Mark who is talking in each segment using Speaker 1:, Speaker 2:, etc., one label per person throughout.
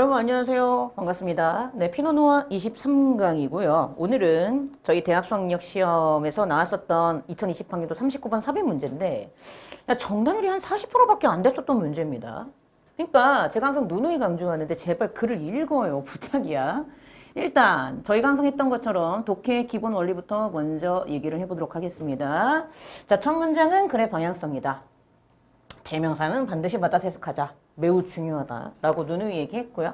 Speaker 1: 여러분 안녕하세요. 반갑습니다. 네, 피노누아 23강이고요. 오늘은 저희 대학 수학력 시험에서 나왔었던 2020학년도 39번 삽입 문제인데 정답률이 한 40%밖에 안 됐었던 문제입니다. 그러니까 제가 항상 누누이 강조하는데 제발 글을 읽어요. 부탁이야. 일단 저희가 항상 했던 것처럼 독해의 기본 원리부터 먼저 얘기를 해보도록 하겠습니다. 자, 첫 문장은 글의 방향성이다. 대명사는 반드시 받아서 해석하자. 매우 중요하다라고 누누이 얘기했고요.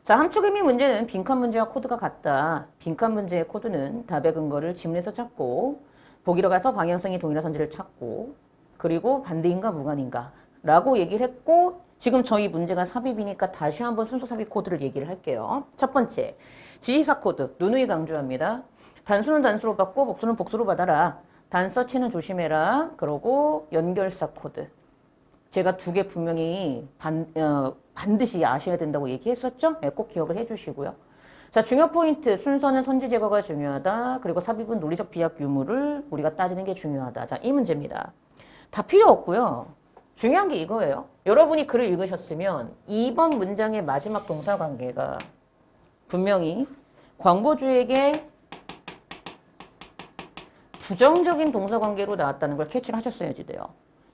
Speaker 1: 자, 함축 의미 문제는 빈칸 문제와 코드가 같다. 빈칸 문제의 코드는 답의 근거를 지문에서 찾고 보기로 가서 방향성이 동일한 선지를 찾고 그리고 반대인가 무관인가 라고 얘기를 했고 지금 저희 문제가 삽입이니까 다시 한번 순서 삽입 코드를 얘기를 할게요. 첫 번째, 지시사 코드 누누이 강조합니다. 단수는 단수로 받고 복수는 복수로 받아라. 단서치는 조심해라. 그러고 연결사 코드. 제가 두 개 분명히 반드시 아셔야 된다고 얘기했었죠? 네, 꼭 기억을 해주시고요. 자, 중요 포인트. 순서는 선지 제거가 중요하다. 그리고 삽입은 논리적 비약 유무를 우리가 따지는 게 중요하다. 자, 이 문제입니다. 다 필요 없고요. 중요한 게 이거예요. 여러분이 글을 읽으셨으면 2번 문장의 마지막 동사 관계가 분명히 광고주에게 부정적인 동사 관계로 나왔다는 걸 캐치를 하셨어야지 돼요.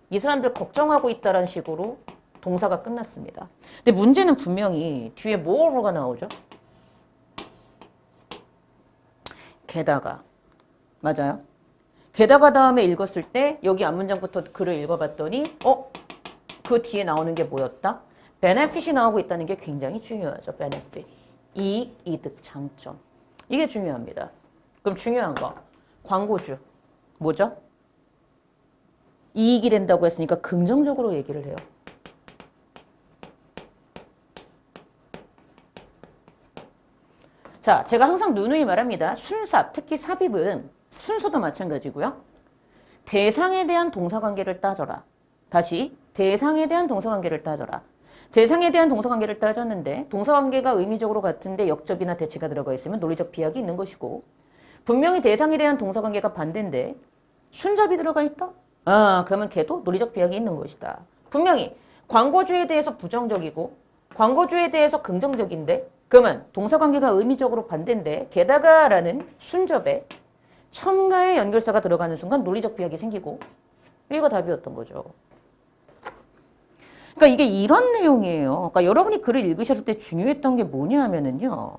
Speaker 1: 이 사람들 걱정하고 있다는 식으로 동사가 끝났습니다. 근데 문제는 분명히 뒤에 뭐가 나오죠? 게다가. 맞아요? 게다가 다음에 읽었을 때 여기 앞문장부터 글을 읽어봤더니 그 뒤에 나오는 게 뭐였다? benefit이 나오고 있다는 게 굉장히 중요하죠. benefit. 이익, 이득, 장점. 이게 중요합니다. 그럼 중요한 거. 광고주. 뭐죠? 이익이 된다고 했으니까 긍정적으로 얘기를 해요. 자, 제가 항상 누누이 말합니다. 순삽, 특히 삽입은 순서도 마찬가지고요. 대상에 대한 동사관계를 따져라. 다시 대상에 대한 동사관계를 따져라. 대상에 대한 동사관계를 따졌는데 동사관계가 의미적으로 같은데 역접이나 대치가 들어가 있으면 논리적 비약이 있는 것이고 분명히 대상에 대한 동사관계가 반대인데 순잡이 들어가 있다? 그러면 걔도 논리적 비약이 있는 것이다. 분명히 광고주에 대해서 부정적이고 광고주에 대해서 긍정적인데 그러면 동사관계가 의미적으로 반대인데 게다가라는 순접에 첨가의 연결사가 들어가는 순간 논리적 비약이 생기고 이거 답이었던 거죠. 그러니까 이게 이런 내용이에요. 그러니까 여러분이 글을 읽으셨을 때 중요했던 게 뭐냐 하면은요.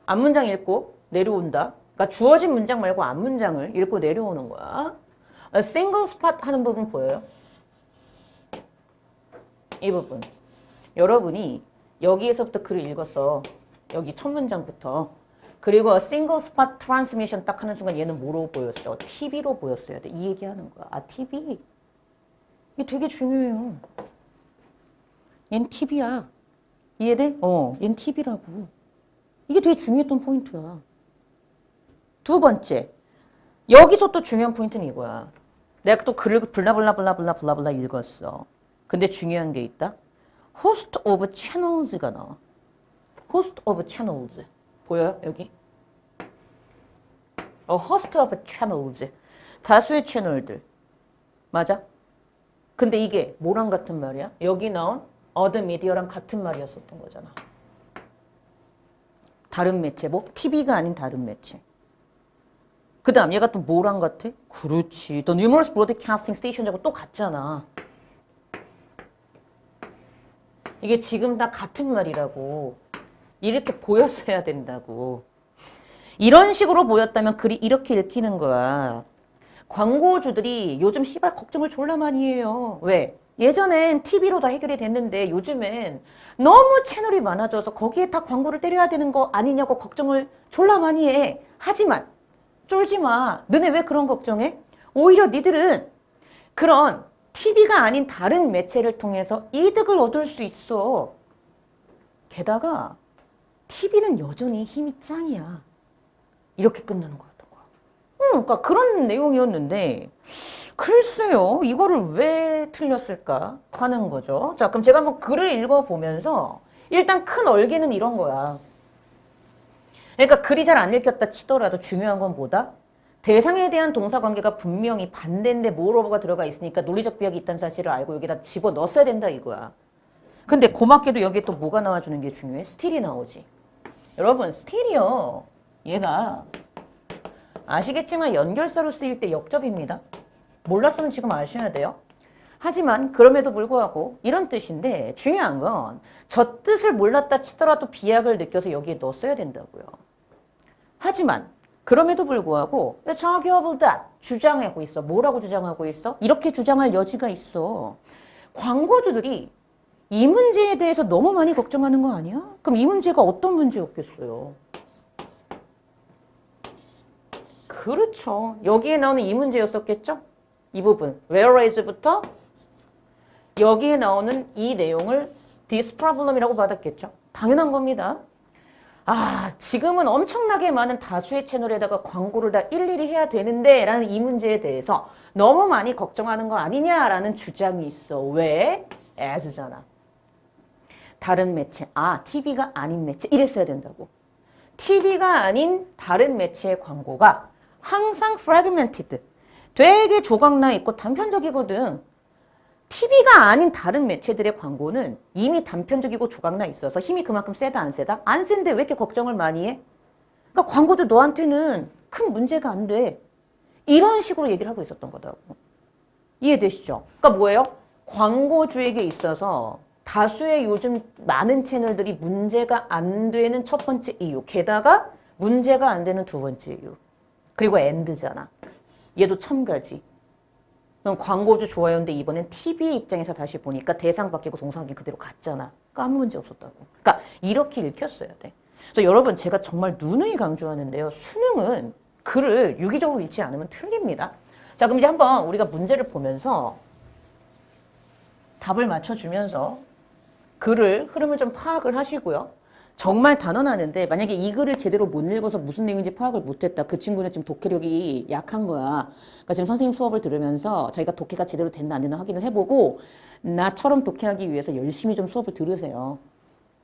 Speaker 1: 앞문장 읽고 내려온다. 그러니까 주어진 문장 말고 앞문장을 읽고 내려오는 거야. single spot 하는 부분 보여요? 이 부분. 여러분이 여기에서부터 글을 읽었어. 여기 첫 문장부터. 그리고 single spot transmission 딱 하는 순간 얘는 뭐로 보였어요? TV로 보였어야 돼. 이 얘기하는 거야. TV. 이게 되게 중요해요. 얜 TV야. 이해돼? 얜 TV라고. 이게 되게 중요했던 포인트야. 두 번째, 여기서 또 중요한 포인트는 이거야. 내가 또 글을 블라블라블라블라블라블라 읽었어. 근데 중요한 게 있다. host of channels가 나와. host of channels. 보여요? 여기? host of channels. 다수의 채널들. 맞아? 근데 이게 뭐랑 같은 말이야? 여기 나온 other media랑 같은 말이었었던 거잖아. 다른 매체, 뭐 TV가 아닌 다른 매체. 그 다음 얘가 또 뭐랑 같아? 그렇지. 또 numerous broadcasting stations하고 또 같잖아. 이게 지금 다 같은 말이라고. 이렇게 보였어야 된다고. 이런 식으로 보였다면 글이 이렇게 읽히는 거야. 광고주들이 요즘 씨발 걱정을 졸라 많이 해요. 왜? 예전엔 TV로 다 해결이 됐는데 요즘엔 너무 채널이 많아져서 거기에 다 광고를 때려야 되는 거 아니냐고 걱정을 졸라 많이 해. 하지만 쫄지 마. 너네 왜 그런 걱정해? 오히려 니들은 그런 TV가 아닌 다른 매체를 통해서 이득을 얻을 수 있어. 게다가 TV는 여전히 힘이 짱이야. 이렇게 끝나는 거였던 거야. 그러니까 그런 내용이었는데 글쎄요. 이거를 왜 틀렸을까 하는 거죠. 자, 그럼 제가 한번 글을 읽어보면서 일단 큰 얼개는 이런 거야. 그러니까 글이 잘 안 읽혔다 치더라도 중요한 건 뭐다? 대상에 대한 동사관계가 분명히 반대인데 moreover가 들어가 있으니까 논리적 비약이 있다는 사실을 알고 여기다 집어넣었어야 된다 이거야. 근데 고맙게도 여기에 또 뭐가 나와주는 게 중요해? 스틸이 나오지. 여러분, 스틸이요. 얘가 아시겠지만 연결사로 쓰일 때 역접입니다. 몰랐으면 지금 아셔야 돼요. 하지만 그럼에도 불구하고 이런 뜻인데 중요한 건 저 뜻을 몰랐다 치더라도 비약을 느껴서 여기에 넣었어야 된다고요. 하지만 그럼에도 불구하고 자기업을다 주장하고 있어. 뭐라고 주장하고 있어? 이렇게 주장할 여지가 있어. 광고주들이 이 문제에 대해서 너무 많이 걱정하는 거 아니야? 그럼 이 문제가 어떤 문제였겠어요? 그렇죠. 여기에 나오는 이 문제였었겠죠? 이 부분. whereas부터 여기에 나오는 이 내용을 this problem이라고 받았겠죠. 당연한 겁니다. 아, 지금은 엄청나게 많은 다수의 채널에다가 광고를 다 일일이 해야 되는데 라는 이 문제에 대해서 너무 많이 걱정하는 거 아니냐라는 주장이 있어. 왜? as잖아. 다른 매체, TV가 아닌 매체 이랬어야 된다고. TV가 아닌 다른 매체의 광고가 항상 fragmented, 되게 조각나 있고 단편적이거든. TV가 아닌 다른 매체들의 광고는 이미 단편적이고 조각나 있어서 힘이 그만큼 세다 안 세다? 안 센데 왜 이렇게 걱정을 많이 해? 그러니까 광고도 너한테는 큰 문제가 안 돼. 이런 식으로 얘기를 하고 있었던 거다고. 이해되시죠? 그러니까 뭐예요? 광고주에게 있어서 다수의 요즘 많은 채널들이 문제가 안 되는 첫 번째 이유. 게다가 문제가 안 되는 두 번째 이유. 그리고 엔드잖아. 얘도 첨가지. 그럼 광고주 좋아요인데 이번엔 TV 입장에서 다시 보니까 대상 바뀌고 동상 바뀌고 그대로 갔잖아. 그러니까 아무 문제 없었다고. 그러니까 이렇게 읽혔어야 돼. 그래서 여러분 제가 정말 누누이 강조하는데요. 수능은 글을 유기적으로 읽지 않으면 틀립니다. 자, 그럼 이제 한번 우리가 문제를 보면서 답을 맞춰주면서 글을 흐름을 좀 파악을 하시고요. 정말 단언하는데 만약에 이 글을 제대로 못 읽어서 무슨 내용인지 파악을 못했다. 그 친구는 지금 독해력이 약한 거야. 그러니까 지금 선생님 수업을 들으면서 자기가 독해가 제대로 됐나 안 됐나 확인을 해보고 나처럼 독해하기 위해서 열심히 좀 수업을 들으세요.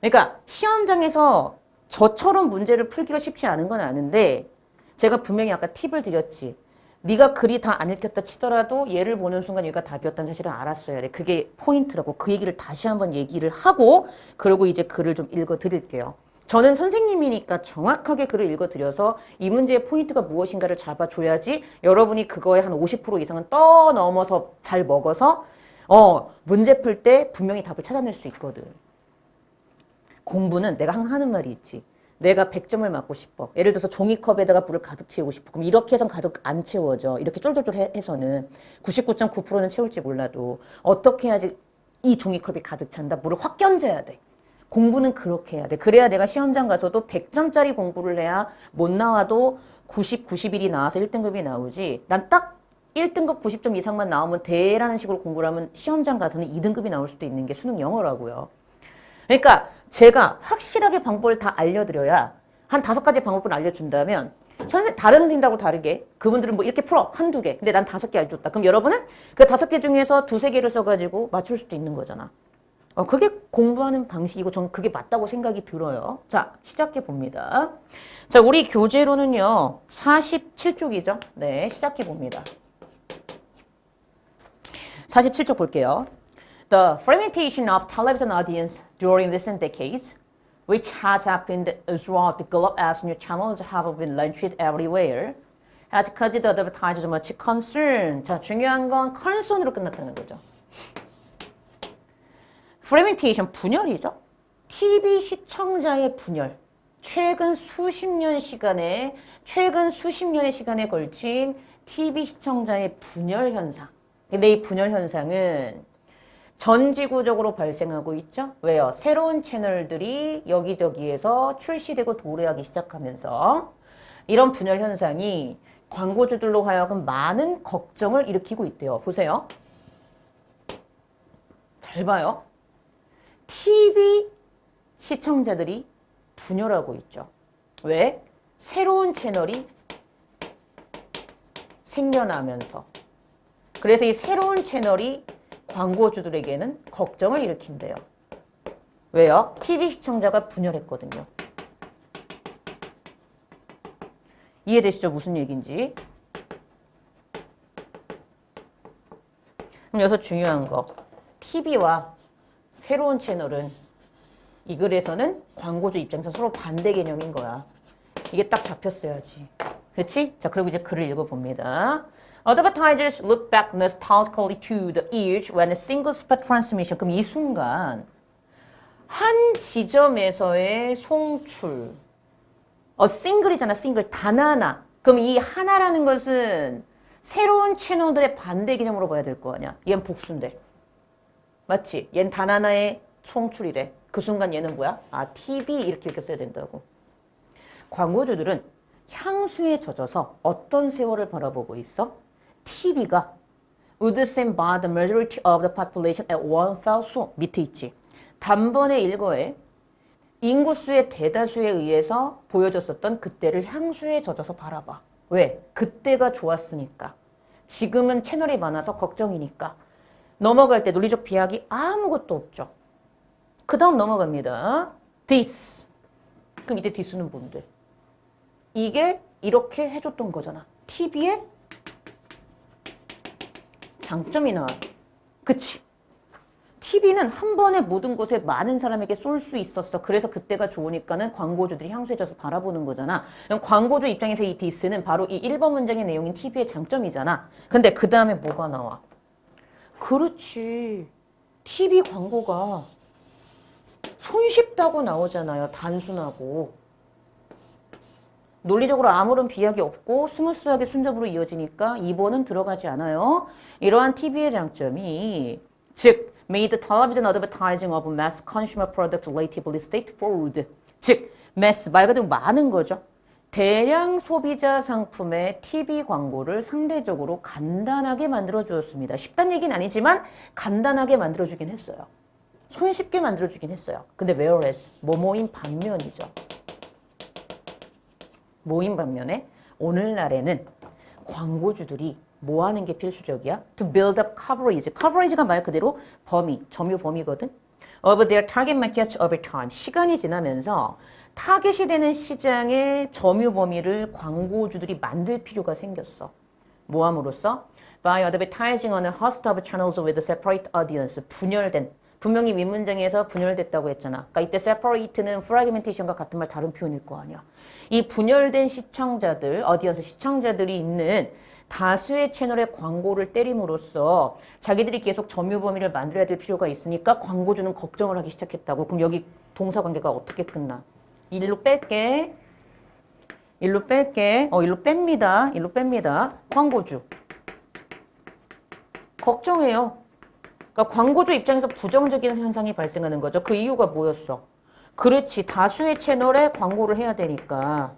Speaker 1: 그러니까 시험장에서 저처럼 문제를 풀기가 쉽지 않은 건 아는데 제가 분명히 아까 팁을 드렸지. 네가 글이 다 안 읽혔다 치더라도 얘를 보는 순간 얘가 답이었다는 사실을 알았어야 돼. 그게 포인트라고. 그 얘기를 다시 한번 얘기를 하고 그리고 이제 글을 좀 읽어드릴게요. 저는 선생님이니까 정확하게 글을 읽어드려서 이 문제의 포인트가 무엇인가를 잡아줘야지 여러분이 그거에 한 50% 이상은 떠넘어서 잘 먹어서 문제 풀 때 분명히 답을 찾아낼 수 있거든. 공부는 내가 항상 하는 말이 있지. 내가 100점을 맞고 싶어. 예를 들어서 종이컵에다가 물을 가득 채우고 싶어. 그럼 이렇게 해서는 가득 안 채워져. 이렇게 쫄쫄쫄 해서는 99.9%는 채울지 몰라도 어떻게 해야지 이 종이컵이 가득 찬다. 물을 확 견뎌야 돼. 공부는 그렇게 해야 돼. 그래야 내가 시험장 가서도 100점짜리 공부를 해야 못 나와도 90, 91이 나와서 1등급이 나오지. 난 딱 1등급 90점 이상만 나오면 돼라는 식으로 공부를 하면 시험장 가서는 2등급이 나올 수도 있는 게 수능 영어라고요. 그러니까 제가 확실하게 방법을 다 알려드려야 한 5가지 방법을 알려준다면 다른 선생님들하고 다르게 그분들은 뭐 이렇게 풀어 한두 개 근데 난 5개 알려줬다. 그럼 여러분은 그 5개 중에서 2-3개를 써가지고 맞출 수도 있는 거잖아. 그게 공부하는 방식이고 전 그게 맞다고 생각이 들어요. 자, 시작해 봅니다. 자, 우리 교재로는요 47쪽이죠. 네, 시작해 봅니다. 47쪽 볼게요. The fragmentation of television audience during recent decades, which has happened throughout the globe as new channels have been launched everywhere, has caused the advertisers much concern. 자, 중요한 건 concern으로 끝났다는 거죠. fragmentation, 분열이죠. TV 시청자의 분열. 최근 수십 년의 시간에 걸친 TV 시청자의 분열 현상. 근데 이 분열 현상은 전 지구적으로 발생하고 있죠. 왜요? 새로운 채널들이 여기저기에서 출시되고 도래하기 시작하면서 이런 분열 현상이 광고주들로 하여금 많은 걱정을 일으키고 있대요. 보세요. 잘 봐요. TV 시청자들이 분열하고 있죠. 왜? 새로운 채널이 생겨나면서. 그래서 이 새로운 채널이 광고주들에게는 걱정을 일으킨대요. 왜요? TV 시청자가 분열했거든요. 이해되시죠? 무슨 얘기인지. 그럼 여기서 중요한 거. TV와 새로운 채널은 이 글에서는 광고주 입장에서 서로 반대 개념인 거야. 이게 딱 잡혔어야지. 그렇지? 자, 그리고 이제 글을 읽어봅니다. Advertisers look back nostalgically to the years when a single spot transmission. 그럼 이 순간 한 지점에서의 송출. 싱글이잖아, 싱글. 단 하나. 그럼 이 하나라는 것은 새로운 채널들의 반대 개념으로 봐야 될 거 아니야. 얘는 복수인데. 맞지? 얘는 단 하나의 송출이래. 그 순간 얘는 뭐야? TV 이렇게 읽었어야 된다고. 광고주들은 향수에 젖어서 어떤 세월을 바라보고 있어? TV가 would send by the majority of the population at one fell swoop. 밑에 있지. 단번에 일거에 인구수의 대다수에 의해서 보여줬었던 그때를 향수에 젖어서 바라봐. 왜? 그때가 좋았으니까. 지금은 채널이 많아서 걱정이니까. 넘어갈 때 논리적 비약이 아무것도 없죠. 그 다음 넘어갑니다. this. 그럼 이때 this는 뭔데? 이게 이렇게 해줬던 거잖아. TV의 장점이 나와. 그치? TV는 한 번에 모든 곳에 많은 사람에게 쏠 수 있었어. 그래서 그때가 좋으니까는 광고주들이 향수에 젖어서 바라보는 거잖아. 그럼 광고주 입장에서 이 this는 바로 이 1번 문장의 내용인 TV의 장점이잖아. 근데 그 다음에 뭐가 나와? 그렇지. TV 광고가 손쉽다고 나오잖아요. 단순하고. 논리적으로 아무런 비약이 없고 스무스하게 순접으로 이어지니까 2번은 들어가지 않아요. 이러한 TV의 장점이 즉 made television advertising of mass consumer products relatively straightforward. 즉 mass 말 그대로 많은 거죠. 대량 소비자 상품의 TV 광고를 상대적으로 간단하게 만들어 주었습니다. 쉽다는 얘기는 아니지만 간단하게 만들어 주긴 했어요. 손쉽게 만들어 주긴 했어요. 근데 whereas 뭐뭐인 반면이죠. 뭐인 반면에 오늘날에는 광고주들이 뭐 하는 게 필수적이야? To build up coverage. coverage가 말 그대로 범위, 점유 범위거든. Of their target markets over time. 시간이 지나면서 타겟이 되는 시장의 점유 범위를 광고주들이 만들 필요가 생겼어. 뭐 함으로써? By advertising on a host of channels with a separate audience. 분열된. 분명히 윗문장에서 분열됐다고 했잖아. 그러니까 이때 separate는 fragmentation과 같은 말 다른 표현일 거 아니야. 이 분열된 시청자들, 어디언스 시청자들이 있는 다수의 채널에 광고를 때림으로써 자기들이 계속 점유 범위를 만들어야 될 필요가 있으니까 광고주는 걱정을 하기 시작했다고. 그럼 여기 동사 관계가 어떻게 끝나? 일로 뺄게. 일로 뺄게. 일로 뺍니다. 일로 뺍니다. 광고주. 걱정해요. 그러니까 광고주 입장에서 부정적인 현상이 발생하는 거죠. 그 이유가 뭐였어? 그렇지. 다수의 채널에 광고를 해야 되니까.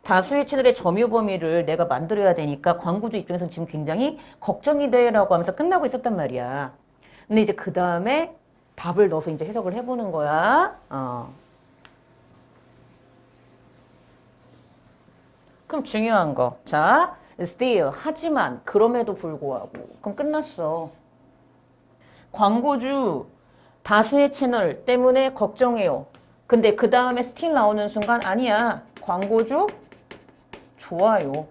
Speaker 1: 다수의 채널의 점유 범위를 내가 만들어야 되니까 광고주 입장에서는 지금 굉장히 걱정이 돼라고 하면서 끝나고 있었단 말이야. 근데 이제 그 다음에 답을 넣어서 이제 해석을 해보는 거야. 그럼 중요한 거. 자, still, 하지만, 그럼에도 불구하고. 그럼 끝났어. 광고주 다수의 채널 때문에 걱정해요. 근데 그 다음에 still 나오는 순간 아니야. 광고주 좋아요.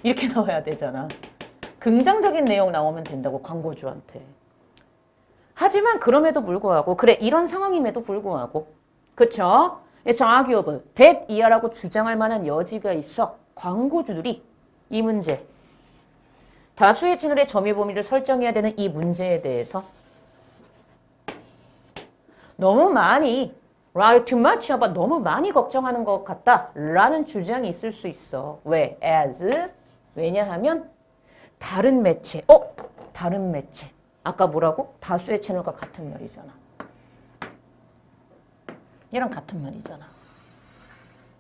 Speaker 1: 이렇게 넣어야 되잖아. 긍정적인 내용 나오면 된다고 광고주한테. 하지만 그럼에도 불구하고 그래 이런 상황임에도 불구하고 그쵸? It's arguable that 이하라고 주장할 만한 여지가 있어. 광고주들이 이 문제 다수의 채널의 점유 범위를 설정해야 되는 이 문제에 대해서 너무 많이 worry too much about 너무 많이 걱정하는 것 같다 라는 주장이 있을 수 있어. 왜? as 왜냐하면 다른 매체 다른 매체 아까 뭐라고? 다수의 채널과 같은 말이잖아. 얘랑 같은 말이잖아.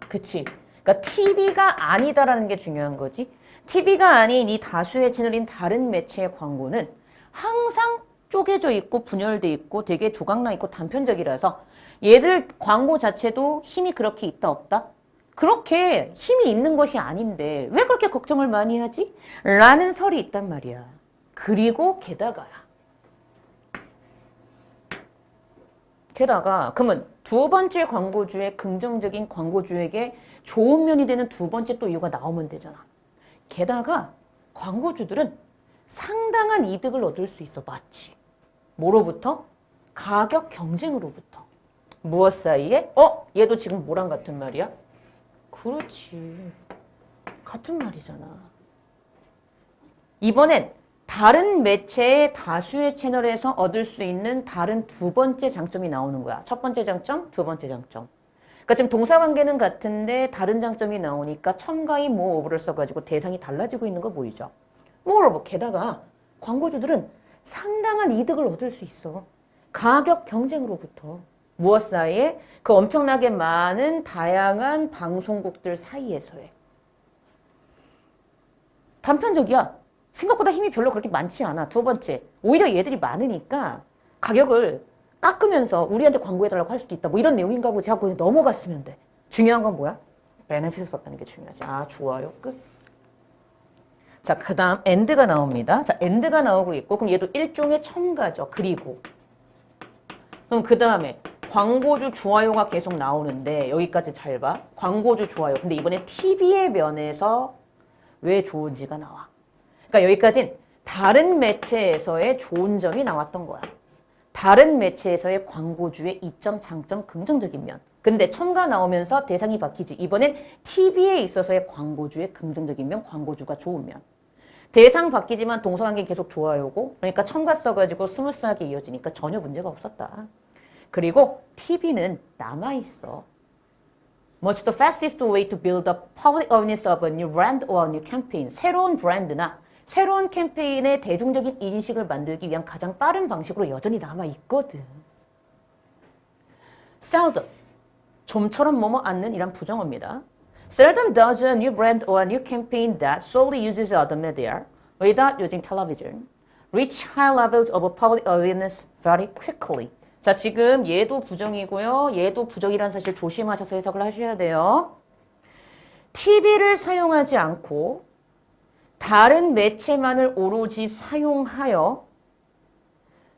Speaker 1: 그치? 그러니까 TV가 아니다라는 게 중요한 거지. TV가 아닌 이 다수의 채널인 다른 매체의 광고는 항상 쪼개져 있고 분열돼 있고 되게 조각나 있고 단편적이라서 얘들 광고 자체도 힘이 그렇게 있다 없다? 그렇게 힘이 있는 것이 아닌데 왜 그렇게 걱정을 많이 하지? 라는 설이 있단 말이야. 그리고 게다가 그러면 두 번째 광고주의 긍정적인 광고주에게 좋은 면이 되는 두 번째 또 이유가 나오면 되잖아. 게다가 광고주들은 상당한 이득을 얻을 수 있어. 맞지? 뭐로부터? 가격 경쟁으로부터. 무엇 사이에? 얘도 지금 뭐랑 같은 말이야? 그렇지. 같은 말이잖아. 이번엔 다른 매체의 다수의 채널에서 얻을 수 있는 다른 두 번째 장점이 나오는 거야. 첫 번째 장점, 두 번째 장점. 그러니까 지금 동사관계는 같은데 다른 장점이 나오니까 첨가인 moreover를 써가지고 대상이 달라지고 있는 거 보이죠? moreover, 게다가 광고주들은 상당한 이득을 얻을 수 있어. 가격 경쟁으로부터. 무엇 사이에? 그 엄청나게 많은 다양한 방송국들 사이에서의. 단편적이야. 생각보다 힘이 별로 그렇게 많지 않아. 두 번째, 오히려 얘들이 많으니까 가격을 깎으면서 우리한테 광고해달라고 할 수도 있다. 뭐 이런 내용인가 보지 하고 그냥 넘어갔으면 돼. 중요한 건 뭐야? 베네핏을 썼다는 게 중요하지. 아, 좋아요. 끝. 자, 그 다음 and가 나옵니다. 자, and가 나오고 있고 그럼 얘도 일종의 첨가죠. 그리고 그럼 그 다음에 광고주 좋아요가 계속 나오는데 여기까지 잘 봐. 광고주 좋아요. 근데 이번에 TV의 면에서 왜 좋은지가 나와. 그러니까 여기까진 다른 매체에서의 좋은 점이 나왔던 거야. 다른 매체에서의 광고주의 이점, 장점, 긍정적인 면. 근데 첨가 나오면서 대상이 바뀌지. 이번엔 TV에 있어서의 광고주의 긍정적인 면, 광고주가 좋은 면. 대상 바뀌지만 동사관계 계속 좋아요고 그러니까 첨가 써가지고 스무스하게 이어지니까 전혀 문제가 없었다. 그리고 TV는 남아있어. Much the fastest way to build up public awareness of a new brand or a new campaign. 새로운 브랜드나 새로운 캠페인의 대중적인 인식을 만들기 위한 가장 빠른 방식으로 여전히 남아있거든. seldom, 좀처럼 뭐뭐 않는 이란 부정어입니다. Seldom does a new brand or a new campaign that solely uses other media without using television reach high levels of public awareness very quickly. 자, 지금 얘도 부정이고요. 얘도 부정이라는 사실 조심하셔서 해석을 하셔야 돼요. TV를 사용하지 않고 다른 매체만을 오로지 사용하여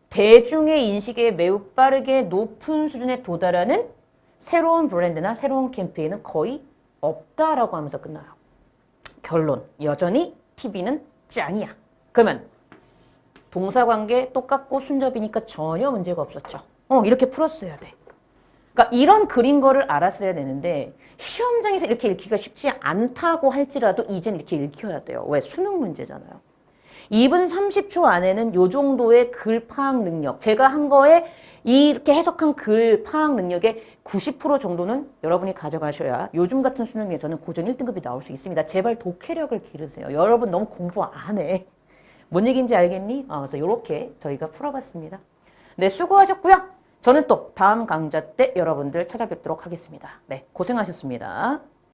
Speaker 1: 대중의 인식에 매우 빠르게 높은 수준에 도달하는 새로운 브랜드나 새로운 캠페인은 거의 없다라고 하면서 끝나요. 결론, 여전히 TV는 짱이야. 그러면 동사관계 똑같고 순접이니까 전혀 문제가 없었죠. 이렇게 풀었어야 돼. 그러니까 이런 그린 거를 알았어야 되는데 시험장에서 이렇게 읽기가 쉽지 않다고 할지라도 이젠 이렇게 읽혀야 돼요. 왜? 수능 문제잖아요. 2분 30초 안에는 이 정도의 글 파악 능력, 제가 한 거에 이렇게 해석한 글 파악 능력의 90% 정도는 여러분이 가져가셔야 요즘 같은 수능에서는 고정 1등급이 나올 수 있습니다. 제발 독해력을 기르세요. 여러분 너무 공부 안 해. 뭔 얘기인지 알겠니? 그래서 이렇게 저희가 풀어봤습니다. 네, 수고하셨고요. 저는 또 다음 강좌 때 여러분들 찾아뵙도록 하겠습니다. 네, 고생하셨습니다.